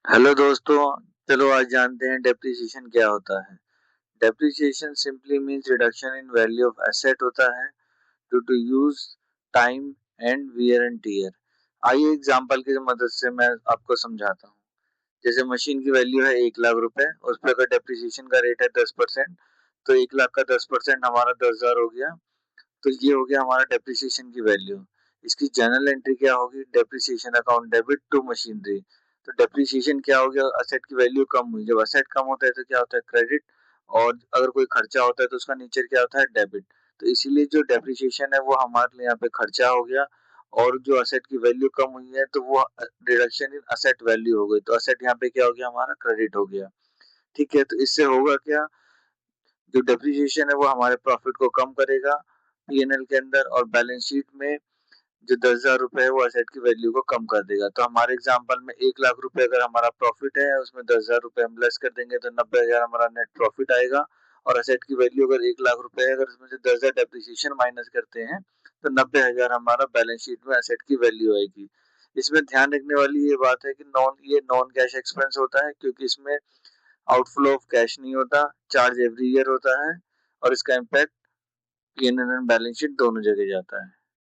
Hello दोस्तों। चलो आज जानते हैं डेप्रिसिएशन क्या होता है। Depreciation simply means reduction in value of asset होता है due to use, time and wear and tear. आइए एग्जांपल की मदद से मैं आपको समझाता हूँ। जैसे मशीन की वैल्यू है 1 लाख रुपए, उस पर अगर डेप्रिसिएशन का रेट है 10%, तो 1 लाख का 10% हमारा 10,000 हो गया। तो ये हो गया हमारा डेप्रिसिएशन की वैल्यू। इसकी जर्नल एंट्री क्या होगी? Depreciation account debit to machinery. तो डेप्रिसिएशन क्या हो गया? असेट की वैल्यू कम हुई। जब असेट कम होता है तो क्या होता है? क्रेडिट। और अगर कोई खर्चा होता है तो उसका नीचे क्या होता है? डेबिट। तो इसीलिए जो डेप्रिसिएशन है वो हमारे लिए यहाँ पे खर्चा हो गया। और जो असेट की वैल्यू कम हुई है तो वो रिडक्शन इन असेट वैल्यू हो गई। तो असेट यहाँ पे क्या हो गया? हमारा क्रेडिट हो गया। ठीक है, तो इससे होगा क्या? जो डेप्रिसिएशन है वो हमारे प्रॉफिट को कम करेगा पीएनएल के अंदर, और बैलेंस शीट में जो 10,000 रुपए है वो असेट की वैल्यू को कम कर देगा। तो हमारे एग्जांपल में 1 लाख रुपए अगर हमारा प्रॉफिट है, उसमें 10,000 रुपए हम लेस कर देंगे तो 90,000 हमारा नेट प्रॉफिट आएगा। और असेट की वैल्यू अगर 1 लाख रुपए है, अगर उसमें से 10,000 डेप्रिसिएशन माइनस करते हैं तो 90,000 हमारा बैलेंस शीट में असेट की वैल्यू आएगी। इसमें ध्यान रखने वाली ये बात है कि नॉन कैश एक्सपेंस होता है, क्योंकि इसमें आउटफ्लो ऑफ कैश नहीं होता, चार्ज एवरी ईयर होता है। और इसका impact PNL and balance sheet दोनों जगह जाता है।